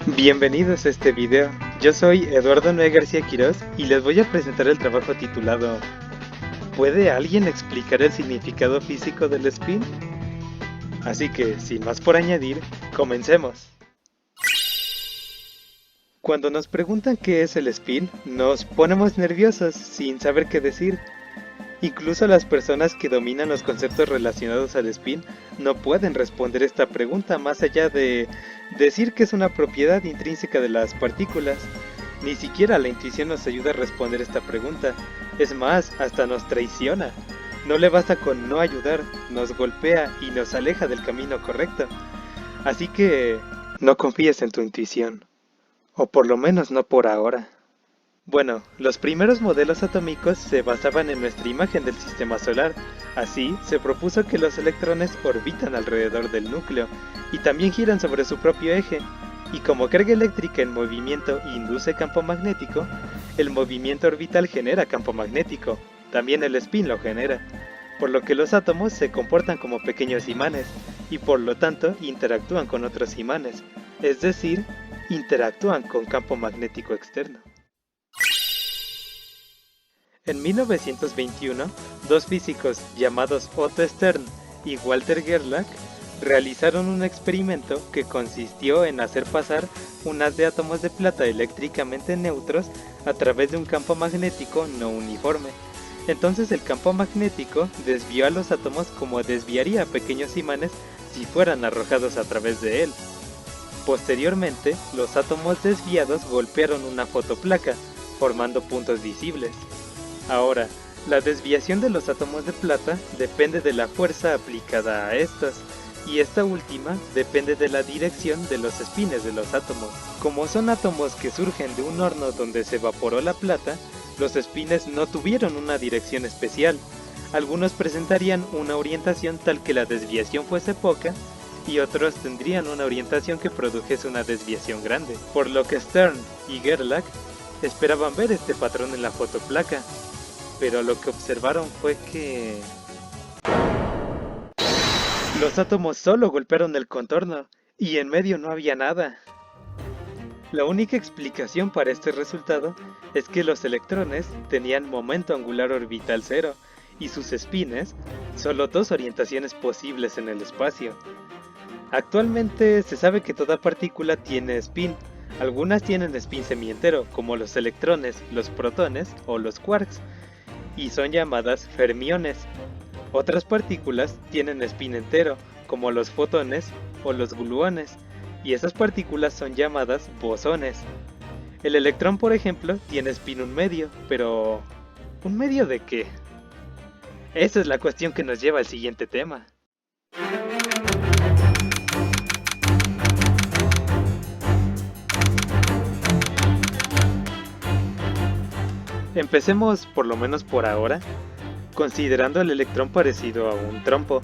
Bienvenidos a este video, yo soy Eduardo Noé García Quirós y les voy a presentar el trabajo titulado ¿Puede alguien explicar el significado físico del spin? Así que, sin más por añadir, comencemos. Cuando nos preguntan qué es el spin, nos ponemos nerviosos sin saber qué decir. Incluso las personas que dominan los conceptos relacionados al spin no pueden responder esta pregunta más allá de decir que es una propiedad intrínseca de las partículas. Ni siquiera la intuición nos ayuda a responder esta pregunta. Es más, hasta nos traiciona. No le basta con no ayudar, nos golpea y nos aleja del camino correcto. Así que no confíes en tu intuición. O por lo menos no por ahora. Bueno, los primeros modelos atómicos se basaban en nuestra imagen del sistema solar. Así, se propuso que los electrones orbitan alrededor del núcleo y también giran sobre su propio eje. Y como carga eléctrica en movimiento induce campo magnético, el movimiento orbital genera campo magnético, también el spin lo genera, por lo que los átomos se comportan como pequeños imanes y por lo tanto interactúan con otros imanes, es decir, interactúan con campo magnético externo. En 1921, dos físicos llamados Otto Stern y Walter Gerlach realizaron un experimento que consistió en hacer pasar un haz de átomos de plata eléctricamente neutros a través de un campo magnético no uniforme. Entonces el campo magnético desvió a los átomos como desviaría a pequeños imanes si fueran arrojados a través de él. Posteriormente, los átomos desviados golpearon una fotoplaca, formando puntos visibles. Ahora, la desviación de los átomos de plata depende de la fuerza aplicada a estas, y esta última depende de la dirección de los espines de los átomos. Como son átomos que surgen de un horno donde se evaporó la plata, los espines no tuvieron una dirección especial. Algunos presentarían una orientación tal que la desviación fuese poca, y otros tendrían una orientación que produjese una desviación grande, por lo que Stern y Gerlach esperaban ver este patrón en la fotoplaca. Pero lo que observaron fue que los átomos solo golpearon el contorno y en medio no había nada. La única explicación para este resultado es que los electrones tenían momento angular orbital cero y sus espines solo dos orientaciones posibles en el espacio. Actualmente se sabe que toda partícula tiene spin. Algunas tienen spin semientero, como los electrones, los protones o los quarks, y son llamadas fermiones. Otras partículas tienen spin entero, como los fotones o los gluones, y esas partículas son llamadas bosones. El electrón, por ejemplo, tiene spin un medio, pero ¿un medio de qué? Esa es la cuestión que nos lleva al siguiente tema. Empecemos, por lo menos por ahora, considerando el electrón parecido a un trompo.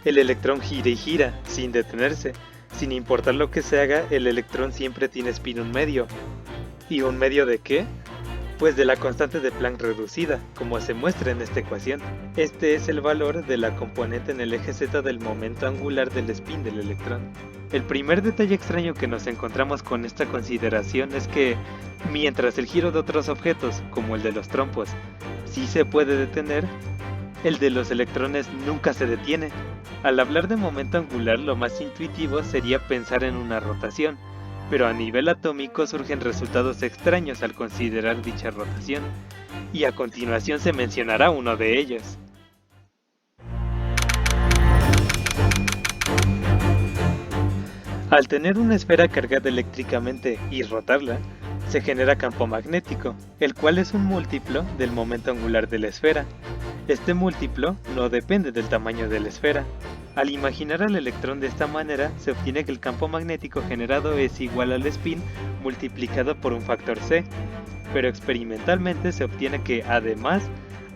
El electrón gira y gira, sin detenerse. Sin importar lo que se haga, el electrón siempre tiene spin un medio. ¿Y un medio de qué? Pues de la constante de Planck reducida, como se muestra en esta ecuación. Este es el valor de la componente en el eje z del momento angular del spin del electrón. El primer detalle extraño que nos encontramos con esta consideración es que, mientras el giro de otros objetos, como el de los trompos, sí se puede detener, el de los electrones nunca se detiene. Al hablar de momento angular, lo más intuitivo sería pensar en una rotación, pero a nivel atómico surgen resultados extraños al considerar dicha rotación, y a continuación se mencionará uno de ellos. Al tener una esfera cargada eléctricamente y rotarla, se genera campo magnético, el cual es un múltiplo del momento angular de la esfera. Este múltiplo no depende del tamaño de la esfera. Al imaginar al electrón de esta manera, se obtiene que el campo magnético generado es igual al spin multiplicado por un factor c, pero experimentalmente se obtiene que, además,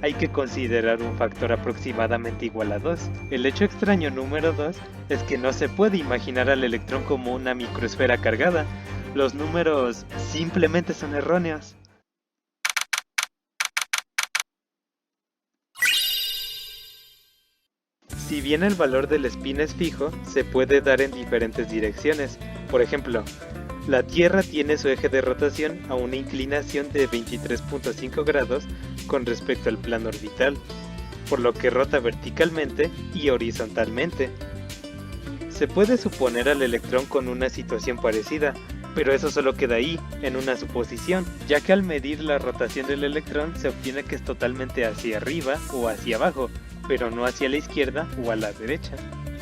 hay que considerar un factor aproximadamente igual a 2. El hecho extraño número 2 es que no se puede imaginar al electrón como una microesfera cargada. Los números simplemente son erróneos. Si bien el valor del spin es fijo, se puede dar en diferentes direcciones. Por ejemplo, La Tierra tiene su eje de rotación a una inclinación de 23.5 grados con respecto al plano orbital, por lo que rota verticalmente y horizontalmente. Se puede suponer al electrón con una situación parecida, pero eso solo queda ahí, en una suposición, ya que al medir la rotación del electrón se obtiene que es totalmente hacia arriba o hacia abajo, pero no hacia la izquierda o a la derecha.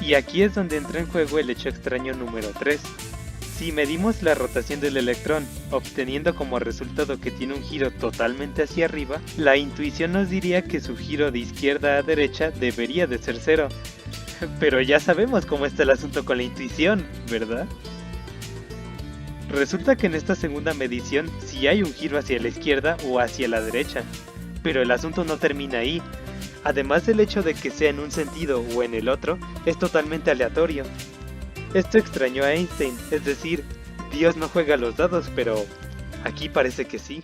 Y aquí es donde entra en juego el hecho extraño número 3. Si medimos la rotación del electrón, obteniendo como resultado que tiene un giro totalmente hacia arriba, la intuición nos diría que su giro de izquierda a derecha debería de ser 0. Pero ya sabemos cómo está el asunto con la intuición, ¿verdad? Resulta que en esta segunda medición sí hay un giro hacia la izquierda o hacia la derecha, pero el asunto no termina ahí. Además del hecho de que sea en un sentido o en el otro, es totalmente aleatorio. Esto extrañó a Einstein, es decir, Dios no juega a los dados, pero aquí parece que sí.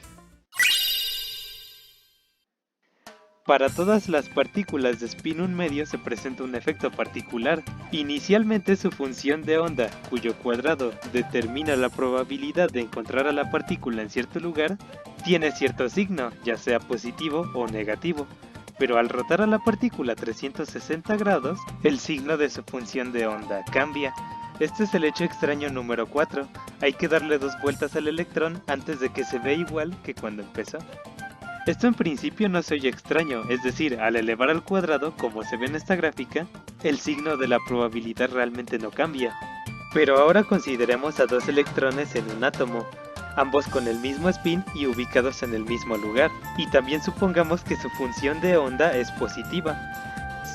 Para todas las partículas de spin 1 medio se presenta un efecto particular. Inicialmente su función de onda, cuyo cuadrado determina la probabilidad de encontrar a la partícula en cierto lugar, tiene cierto signo, ya sea positivo o negativo. Pero al rotar a la partícula 360 grados, el signo de su función de onda cambia. Este es el hecho extraño número 4. Hay que darle 2 vueltas al electrón antes de que se vea igual que cuando empezó. Esto en principio no se oye extraño, es decir, al elevar al cuadrado, como se ve en esta gráfica, el signo de la probabilidad realmente no cambia. Pero ahora consideremos a 2 electrones en un átomo, ambos con el mismo spin y ubicados en el mismo lugar, y también supongamos que su función de onda es positiva.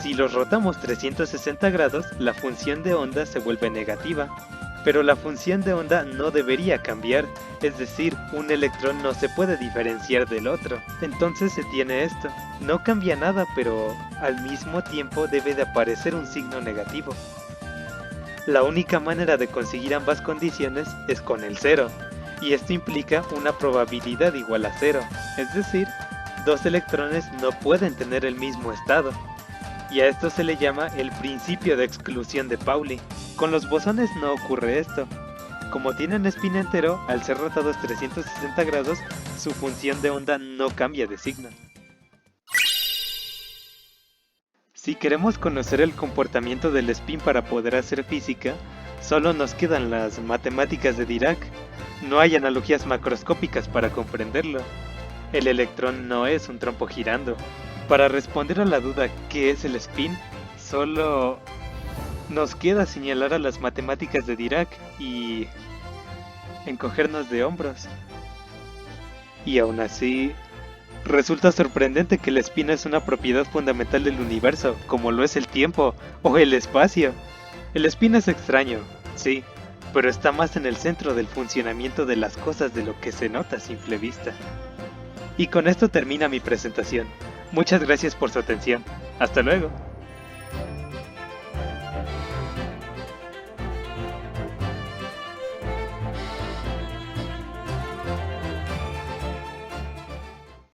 Si los rotamos 360 grados, la función de onda se vuelve negativa. Pero la función de onda no debería cambiar, es decir, un electrón no se puede diferenciar del otro. Entonces se tiene esto, no cambia nada, pero al mismo tiempo debe de aparecer un signo negativo. La única manera de conseguir ambas condiciones es con el 0, y esto implica una probabilidad igual a 0, es decir, 2 electrones no pueden tener el mismo estado. Y a esto se le llama el principio de exclusión de Pauli. Con los bosones no ocurre esto. Como tienen spin entero, al ser rotados 360 grados, su función de onda no cambia de signo. Si queremos conocer el comportamiento del spin para poder hacer física, solo nos quedan las matemáticas de Dirac. No hay analogías macroscópicas para comprenderlo. El electrón no es un trompo girando. Para responder a la duda ¿qué es el spin? Solo nos queda señalar a las matemáticas de Dirac y encogernos de hombros. Y aún así, resulta sorprendente que el spin es una propiedad fundamental del universo, como lo es el tiempo o el espacio. El spin es extraño, sí, pero está más en el centro del funcionamiento de las cosas de lo que se nota a simple vista. Y con esto termina mi presentación. Muchas gracias por su atención. Hasta luego.